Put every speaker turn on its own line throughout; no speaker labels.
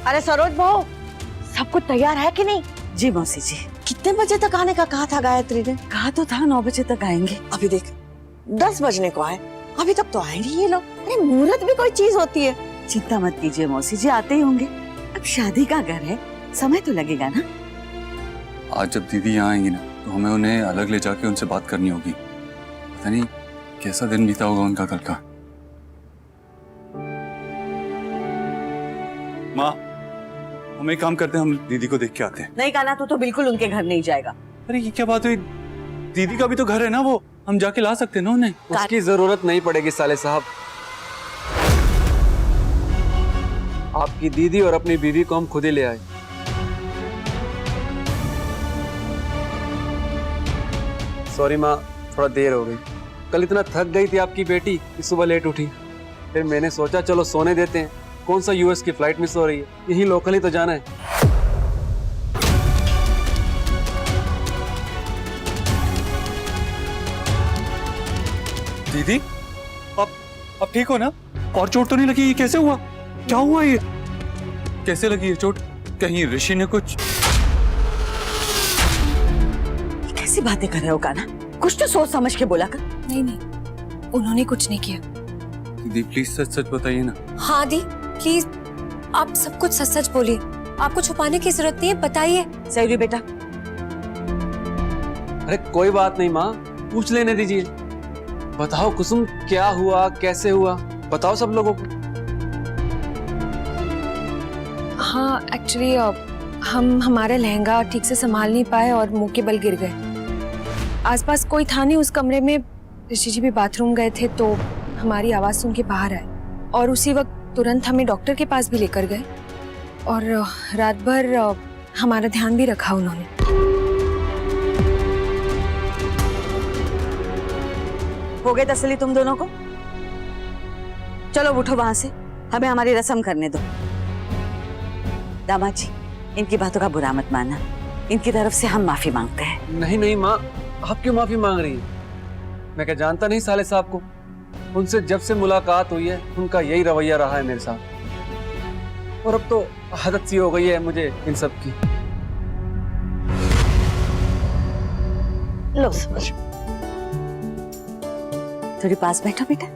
अरे सरोज बहू, सब कुछ तैयार है कि नहीं?
जी मौसी जी।
कितने बजे तक आने का कहा था गायत्री ने?
कहा तो था 9 बजे तक आएंगे।
अभी देख 10 बजने को आए, अभी तक तो आए नहीं ये लोग। अरे मुहूर्त भी कोई चीज होती है।
चिंता मत कीजिए मौसी जी, आते ही होंगे। अब शादी का घर है, समय तो लगेगा ना।
आज जब दीदी यहाँ आएंगी ना तो हमें उन्हें अलग ले जाके उनसे बात करनी होगी। पता नहीं कैसा दिन बीता होगा उनका कल का। माँ, हम एक काम करते हैं, हम दीदी को देख के आते हैं।
नहीं काना, तू तो बिल्कुल उनके घर नहीं जाएगा।
अरे ये क्या बात हुई? दीदी का भी तो घर है ना, वो हम जाके ला सकते हैं ना उन्हें।
उसकी जरूरत नहीं पड़ेगी साले साहब। आपकी दीदी और अपनी बीवी को हम खुद ही ले आए। सॉरी माँ, थोड़ा देर हो गई। कल इतना थक गई थी आपकी बेटी कि सुबह लेट उठी। फिर मैंने सोचा चलो सोने देते हैं। कौन सा यूएस की फ्लाइट मिस हो रही है, यही लोकल ही तो जाना है।
दीदी अब ठीक हो ना? और चोट तो नहीं लगी? ये कैसे हुआ? क्या हुआ ये? कैसे लगी ये चोट? कहीं ऋषि ने कुछ?
कैसी बातें कर रहे हो काना? कुछ तो सोच समझ के बोला कर।
नहीं नहीं, उन्होंने कुछ नहीं किया।
दीदी प्लीज सच सच बताइए ना।
हाँ दी प्लीज, आप सब कुछ सच सच बोलिए। आपको छुपाने की जरूरत नहीं है, बताइए।
सैरी बेटा।
अरे कोई बात नहीं माँ, पूछ लेने दीजिए। बताओ कुसुम, क्या हुआ, कैसे हुआ, बताओ सब लोगों को।
हाँ एक्चुअली हम हमारा लहंगा ठीक से संभाल नहीं पाए और मुंह के बल गिर गए। आसपास कोई था नहीं उस कमरे में। ऋषि जी भी बाथरूम गए थे तो हमारी आवाज सुन के बाहर आए और उसी वक्त तुरंत हमें डॉक्टर के पास भी लेकर गए और रात भर हमारा ध्यान भी रखा उन्होंने।
हो गए तसल्ली तुम दोनों को? चलो उठो वहां से, हमें हमारी रस्म करने दो। दामाद जी, इनकी बातों का बुरा मत मानना। इनकी तरफ से हम माफी मांगते हैं।
नहीं नहीं माँ, आप क्यों माफी मांग रही हैं? मैं क्या जानता नहीं साले साहब को? उनसे जब से मुलाकात हुई है उनका यही रवैया रहा है मेरे साथ, और अब तो आदत सी हो गई है मुझे इन सब की।
लो समझ, थोड़ी पास बैठो बेटा।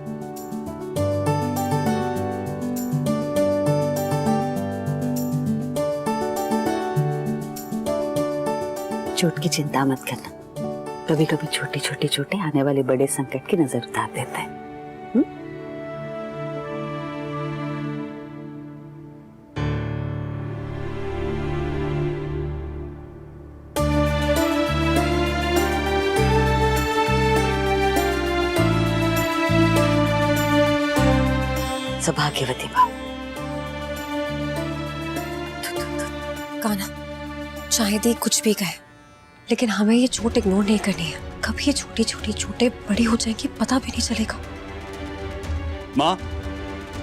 चोट की चिंता मत करना। कभी कभी छोटी छोटी चोटें आने वाले बड़े संकट की नजर उतार देता है। सौभाग्यवती माँ।
कान्हा, चाहे दी कुछ भी कहे, लेकिन हमें ये चोट इग्नोर नहीं करनी है। कभी ये छोटी छोटी चोटें बड़ी हो जाएगी, पता भी नहीं चलेगा।
माँ,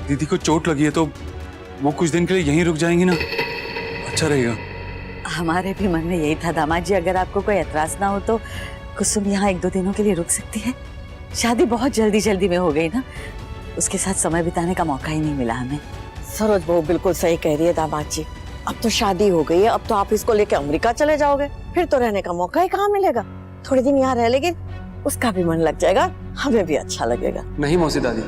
दीदी को चोट लगी है तो वो कुछ दिन के लिए यहीं रुक जाएंगी ना, अच्छा रहेगा।
हमारे भी मन में यही था दामाद जी, अगर आपको कोई एतराज ना हो तो कुसुम यहाँ 1-2 दिनों के लिए रुक सकती है। शादी बहुत जल्दी जल्दी में हो गई ना, उसके साथ समय बिताने का मौका ही नहीं मिला हमें।
सरोज बहू बिल्कुल सही कह रही है दामाद जी। अब तो शादी हो गई है, अब तो आप इसको लेके अमेरिका चले जाओगे, फिर तो रहने का मौका ही कहाँ मिलेगा। थोड़े दिन यहाँ रह लेगी, उसका भी मन लग जाएगा, हमें भी अच्छा लगेगा।
नहीं मौसी दादी,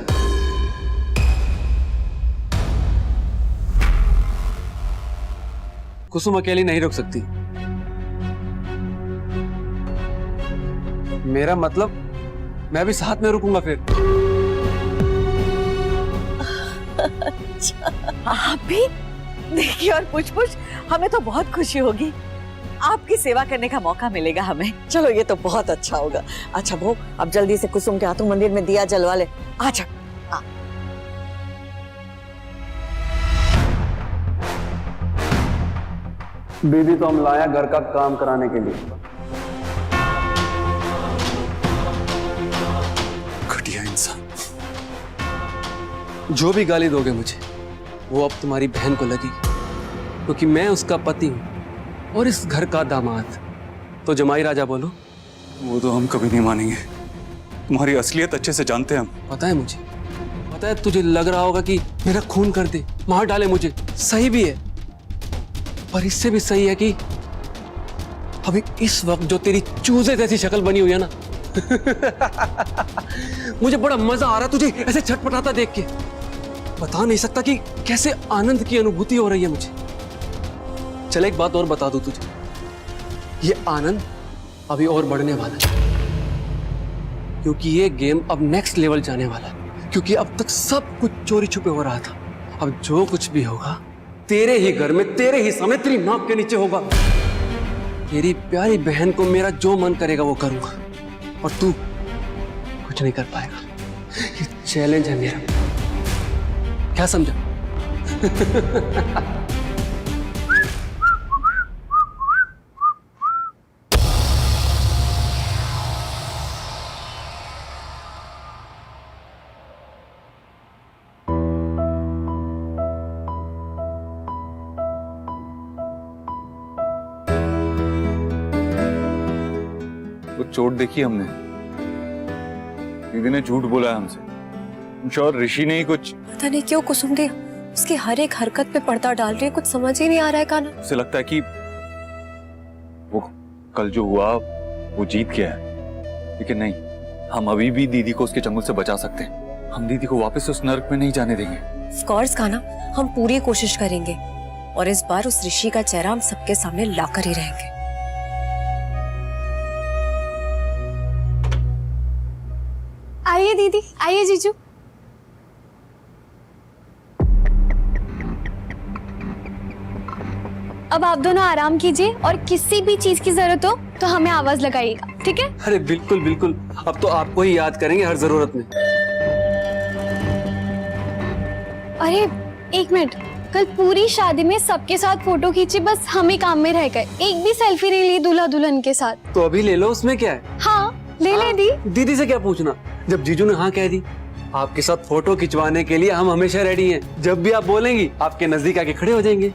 कुसुम अकेली नहीं रुक सकती। मेरा मतलब मैं भी साथ में रुकूंगा फिर।
आप भी? देखिए और पूछ हमें तो बहुत खुशी होगी। आपकी सेवा करने का मौका मिलेगा हमें।
चलो ये तो बहुत अच्छा होगा। अच्छा बहू, अब जल्दी से कुसुम के हाथों मंदिर में दिया जलवा ले। अच्छा
बीबी तो हम लाया घर का काम कराने के लिए।
घटिया इंसान।
जो भी गाली दोगे मुझे वो अब तुम्हारी बहन को लगी, क्योंकि मैं उसका पति हूं और इस घर का दामाद। तो जमाई राजा बोलो।
वो तो हम कभी नहीं मानेंगे, तुम्हारी असलियत अच्छे से जानते हैं हम।
पता है मुझे, पता है तुझे लग रहा होगा कि मेरा खून कर दे, मार डाले मुझे, सही भी है, पर इससे भी सही है कि अभी इस वक्त जो तेरी चूजे जैसी शक्ल बनी हुई है ना मुझे बड़ा मजा आ रहा है तुझे ऐसे छटपटाता देख के। बता नहीं सकता कि कैसे आनंद की अनुभूति हो रही है मुझे। चल एक बात और बता दूं तुझे, ये आनंद अभी और बढ़ने वाला है, क्योंकि ये गेम अब नेक्स्ट लेवल जाने वाला है। क्योंकि अब तक सब कुछ चोरी छुपे हो रहा था, अब जो कुछ भी होगा तेरे ही घर में, तेरे ही सामने, तेरी नाक के नीचे होगा। तेरी प्यारी बहन को मेरा जो मन करेगा वो करूंगा, और तू कुछ नहीं कर पाएगा। ये चैलेंज है मेरा, क्या समझा?
वो चोट देखी हमने, दीदी ने झूठ बोला है हमसे। श्योर ऋषि ने ही कुछ।
पता नहीं क्यों कुसुम दी उसकी हर एक हरकत पे पर्दा डाल रही है, कुछ समझ ही नहीं आ रहा है कान्हा।
उसे लगता है कि वो कल जो हुआ वो जीत गया है, लेकिन नहीं, हम अभी भी दीदी को उसके चंगुल से बचा सकते हैं। हम दीदी को वापस उस नर्क में नहीं जाने देंगे।
ऑफ कोर्स कान्हा, हम पूरी कोशिश करेंगे और इस बार उस ऋषि का चेहरा हम सबके सामने लाकर ही रहेंगे।
आइए दीदी, आइए जीजू। अब आप दोनों आराम कीजिए और किसी भी चीज की जरूरत हो तो हमें आवाज लगाइएगा, ठीक है?
अरे बिल्कुल बिल्कुल, अब तो आपको ही याद करेंगे हर जरूरत में।
अरे एक मिनट, कल पूरी शादी में सबके साथ फोटो खींची, बस हम ही काम में रह गए, एक भी सेल्फी नहीं ली दूल्हा दुल्हन के साथ।
तो अभी ले लो, उसमें क्या है?
हाँ ले दी।
दीदी से क्या पूछना, जब जीजू ने हाँ कह दी। आपके साथ फोटो खिंचवाने के लिए हम हमेशा रेडी हैं। जब भी आप बोलेंगी आपके नजदीक आके खड़े हो जाएंगे।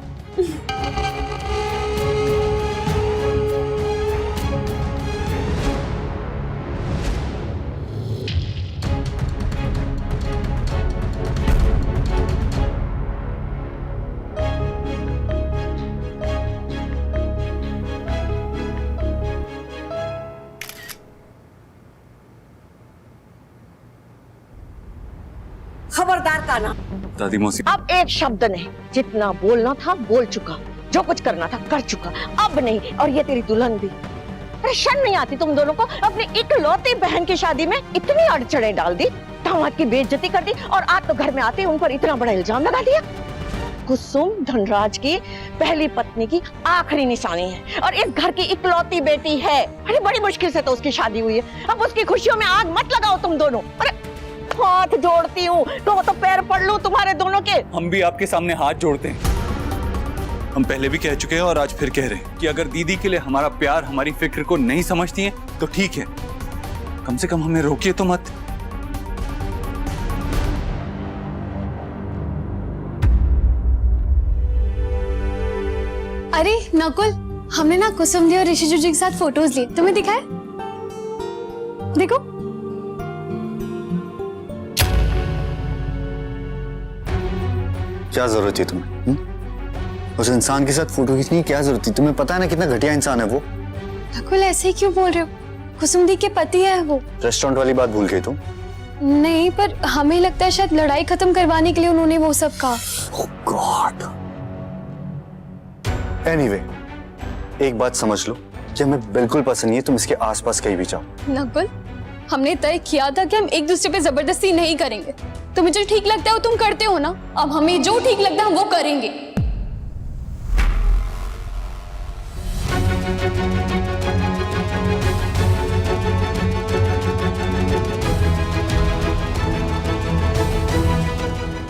खबरदार कान्हा,
दादी मौसी,
अब एक शब्द नहीं, जितना बोलना था बोल चुका, जो कुछ करना था कर चुका, अब नहीं। और ये तेरी दुल्हन भी। अरे शर्म नहीं आती तुम दोनों को? अपनी इकलौती बहन की शादी में इतनी अड़चने डाल दी, दामाद की बेइज्जती कर दी, और आज तो घर में आते उन पर इतना बड़ा इल्जाम लगा दिया। कुसुम धनराज की पहली पत्नी की आखिरी निशानी है और इस घर की इकलौती बेटी है। अरे बड़ी मुश्किल से तो उसकी शादी हुई है, अब उसकी खुशियों में आग मत लगाओ तुम दोनों। अरे हाथ जोड़ती हूँ तो पैर पड़ लूं तुम्हारे दोनों के।
हम भी आपके सामने हाथ जोड़ते हैं। हम पहले भी कह चुके हैं और आज फिर कह रहे हैं कि अगर दीदी के लिए हमारा प्यार, हमारी फिक्र को नहीं समझती हैं तो ठीक है, कम से कम हमें रोकिए तो मत।
अरे नकुल, हमने ना कुसुम दी और ऋषि जी के साथ फोटोज लिए, तुम्हें दिखाए? देखो।
क्या जरूरत है तुम्हें? उस इंसान के साथ फोटो खींचने की क्या जरूरत थी? तुम्हें पता है ना कितना घटिया इंसान है वो।
नकुल ऐसे ही क्यों बोल रहे हो? कुसुम दी के पति है वो।
रेस्टोरेंट वाली बात भूल गई तुम?
नहीं, पर हमें लगता है शायद लड़ाई खत्म करवाने के लिए उन्होंने वो सब कहा।
Oh God. Anyway, एक बात समझ लो कि हमें बिल्कुल पसंद नहीं है तुम इसके आसपास कहीं भी जाओ।
नकुल, हमने तय किया था कि हम एक दूसरे पे जबरदस्ती नहीं करेंगे। तुम्हें जो ठीक लगता है वो तुम करते हो ना, अब हमें जो ठीक लगता है हम वो करेंगे।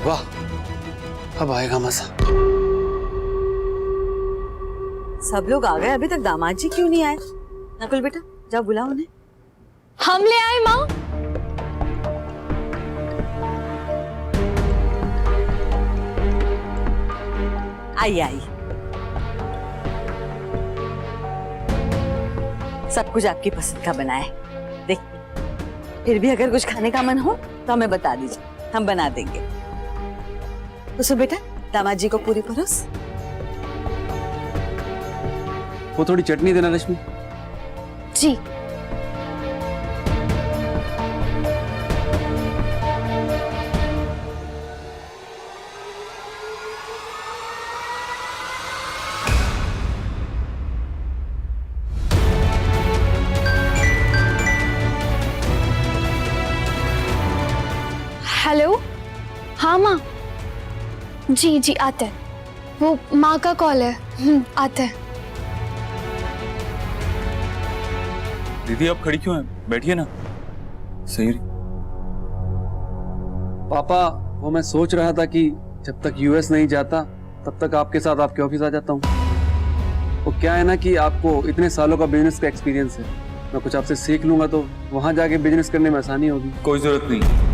वाह, अब आएगा मजा।
सब लोग आ गए, अभी तक दामाद जी क्यों नहीं आए? नकुल बेटा जाओ बुलाओ उन्हें।
हम ले आए माँ।
आइए आइए, सब कुछ आपकी पसंद का बना है। देख, फिर भी अगर कुछ खाने का मन हो तो हमें बता दीजिए, हम बना देंगे। तो बेटा दामाद जी को पूरी परोस।
वो थोड़ी चटनी देना रश्मि।
जी। हेलो, हाँ माँ। जी जी आते हैं, वो माँ का कॉल है। आते हैं।
दीदी आप खड़ी क्यों हैं? बैठिए ना। सही।
पापा, वो मैं सोच रहा था कि जब तक यूएस नहीं जाता तब तक आपके साथ आपके ऑफिस आ जाता हूँ। वो क्या है ना कि आपको इतने सालों का बिजनेस का एक्सपीरियंस है, मैं कुछ आपसे सीख लूंगा तो वहां जाके बिजनेस करने में आसानी होगी।
कोई जरूरत नहीं।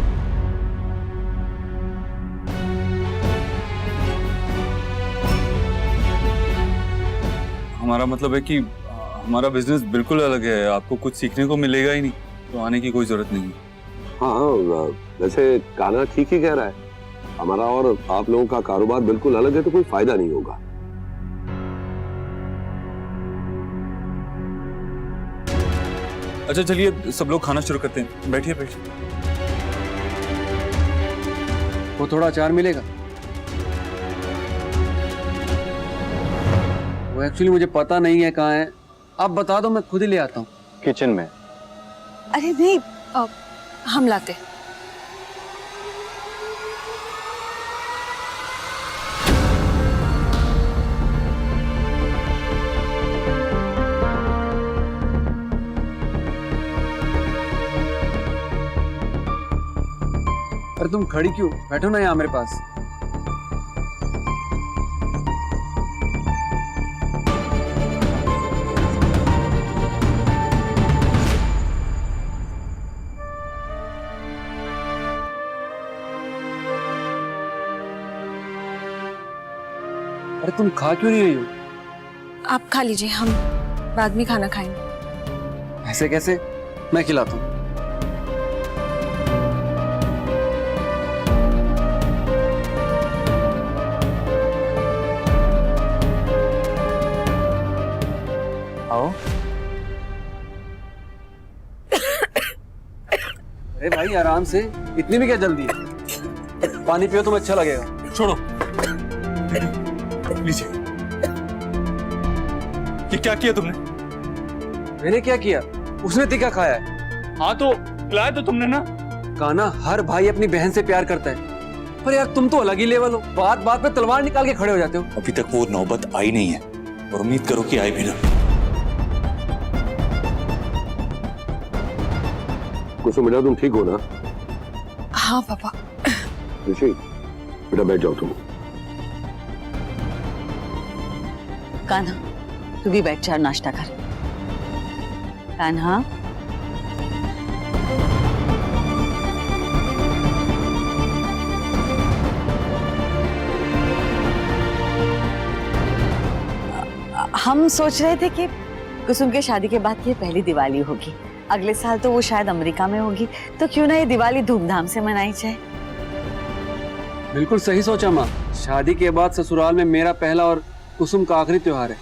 हमारा मतलब है कि हमारा बिजनेस बिल्कुल अलग है, आपको कुछ सीखने को मिलेगा ही नहीं, तो आने की कोई जरूरत नहीं।
हाँ, वैसे कान्हा ठीक ही कह रहा है, हमारा और आप लोगों का कारोबार बिल्कुल अलग है, तो कोई फायदा नहीं होगा।
अच्छा चलिए सब लोग खाना शुरू करते हैं। बैठिए बैठिए।
वो थोड़ा अचार मिलेगा? वो एक्चुअली मुझे पता नहीं है कहाँ है, आप बता दो मैं खुद ही ले आता हूँ।
किचन में।
अरे नहीं,
हम लाते।
अरे तुम खड़ी क्यों, बैठो ना यहाँ मेरे पास। अरे तुम खा क्यों नहीं रही हो?
आप खा लीजिए, हम बाद में खाना खाएंगे।
ऐसे कैसे, मैं खिलाता हूँ।
आओ।
अरे भाई आराम से, इतनी भी क्या जल्दी है? पानी पियो, तुम्हें अच्छा लगेगा।
छोड़ो। लीजिए। ये क्या किया तुमने?
मैंने क्या किया? उसने तीखा खाया है।
हाँ तो खिलाया तो तुमने ना।
कान्हा, हर भाई अपनी बहन से प्यार करता है, पर यार तुम तो अलग ही लेवल हो, बात बात पे तलवार निकाल के खड़े हो जाते हो।
अभी तक वो नौबत आई नहीं है और उम्मीद करो कि आए भी ना।
कुछ बेटा तुम ठीक हो ना?
हाँ पापा।
ऋषि बेटा बैठ जाओ तुम।
कान्हा तू भी बैठ जा, नाश्ता कर। कान्हा हम सोच रहे थे कि कुसुम के शादी के बाद की ये पहली दिवाली होगी, अगले साल तो वो शायद अमेरिका में होगी, तो क्यों ना ये दिवाली धूमधाम से मनाई जाए।
बिल्कुल सही सोचा माँ, शादी के बाद ससुराल में मेरा पहला और कुसुम का आखिरी त्योहार है,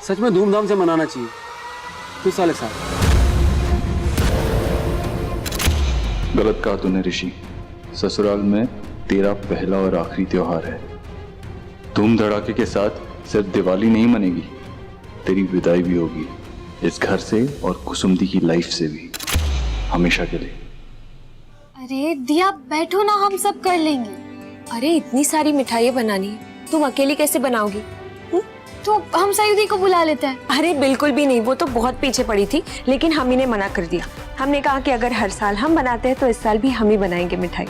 सच में धूमधाम से मनाना चाहिए। तो साले साल।
गलत कहा तूने ऋषि, ससुराल में तेरा पहला और आखिरी त्योहार है। धूम धड़ाके के साथ सिर्फ दिवाली नहीं मनेगी, तेरी विदाई भी होगी इस घर से और कुसुम दी की लाइफ से भी, हमेशा के लिए।
अरे दिया बैठो ना, हम सब कर लेंगे।
अरे इतनी सारी मिठाइयाँ बनानी है, तुम अकेली कैसे बनाओगी?
तो हम सयुदी को बुला लेते हैं।
अरे बिल्कुल भी नहीं, वो तो बहुत पीछे पड़ी थी, लेकिन हम ही ने मना कर दिया। हमने कहा कि अगर हर साल हम बनाते हैं तो इस साल भी हम ही बनाएंगे मिठाई।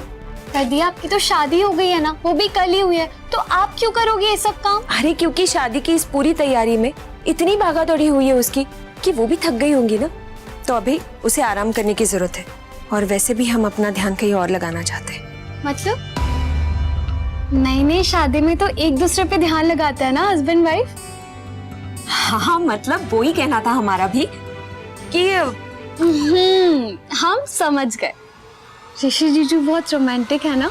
कर दिया, आपकी तो शादी हो गई है ना, वो भी कल ही हुई है, तो आप क्यों करोगे ये सब काम?
अरे क्योंकि शादी की इस पूरी तैयारी में इतनी भागा दौड़ी हुई है उसकी कि वो भी थक गई होंगी ना, तो अभी उसे आराम करने की जरूरत है। और वैसे भी हम अपना ध्यान कहीं और लगाना चाहते हैं।
मतलब नई नई शादी में तो एक दूसरे पे ध्यान लगाते हैं ना हस्बैंड वाइफ।
हाँ मतलब वो ही कहना था हमारा भी कि
हम समझ गए। ऋषि जीजू बहुत रोमांटिक है ना।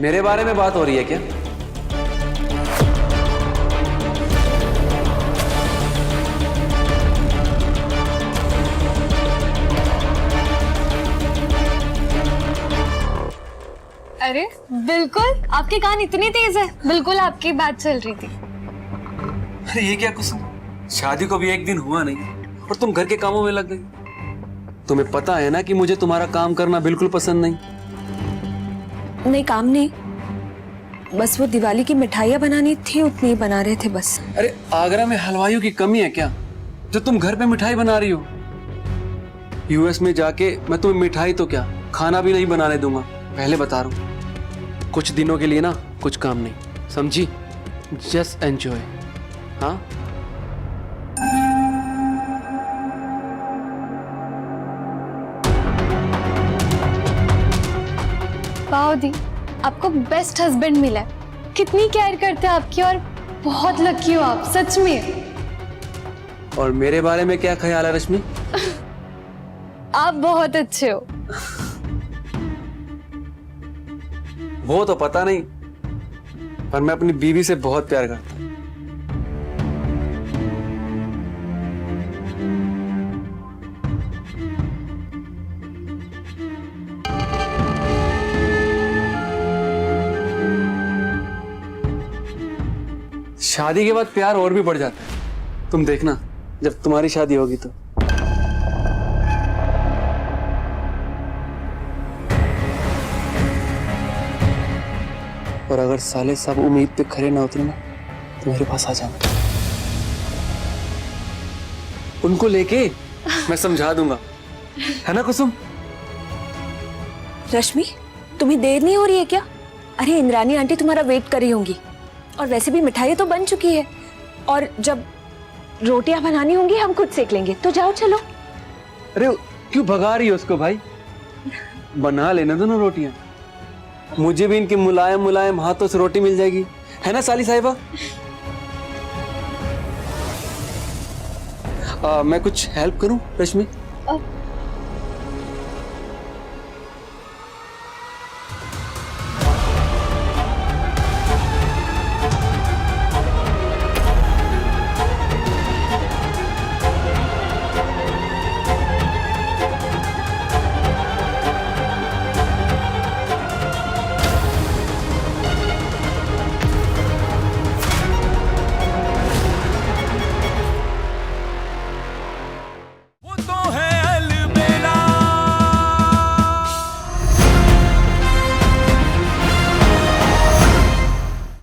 मेरे बारे में बात हो रही है क्या?
अरे बिल्कुल, आपके कान इतने तेज है, बिल्कुल आपकी बात चल रही थी।
अरे ये क्या कुसुम, शादी को भी एक दिन हुआ नहीं और तुम घर के कामों में लग गई। तुम्हें पता है ना कि मुझे तुम्हारा काम करना बिल्कुल पसंद नहीं।
नहीं, काम नहीं, बस वो दिवाली की मिठाइयाँ बनानी थी, उतनी ही बना रहे थे बस।
अरे आगरा में हलवाइयों की कमी है क्या जो तुम घर पे मिठाई बना रही हो? यूएस में जाके मैं तुम्हें मिठाई तो क्या खाना भी नहीं बनाने दूंगा, पहले बता रहा हूँ। कुछ दिनों के लिए ना कुछ काम नहीं, समझी? Just enjoy. हाँ
वाह दी, आपको बेस्ट हस्बैंड मिला है। कितनी केयर करते हैं आपकी, और बहुत लकी हो आप सच में।
और मेरे बारे में क्या ख्याल है रश्मि?
आप बहुत अच्छे हो।
वो तो पता नहीं, पर मैं अपनी बीवी से बहुत प्यार करता हूँ। शादी के बाद प्यार और भी बढ़ जाता है, तुम देखना जब तुम्हारी शादी होगी तो। और अगर साले सब उम्मीद पे खरे ना उतरे ना तो मेरे पास आ जाना, उनको लेके मैं समझा दूंगा, है ना कुसुम?
रश्मि, तुम्हें देर नहीं हो रही है क्या? अरे इंद्रानी आंटी तुम्हारा वेट कर रही होंगी, और वैसे भी मिठाई तो बन चुकी है, और जब रोटियां बनानी होंगी हम खुद सेक लेंगे, तो जाओ चलो।
अरे क्यों भगा रही हो उसको भाई, बना लेना दोनों रोटियां, मुझे भी इनके मुलायम मुलायम हाथों से रोटी मिल जाएगी, है ना साली साहिबा? मैं कुछ हेल्प करूं रश्मि?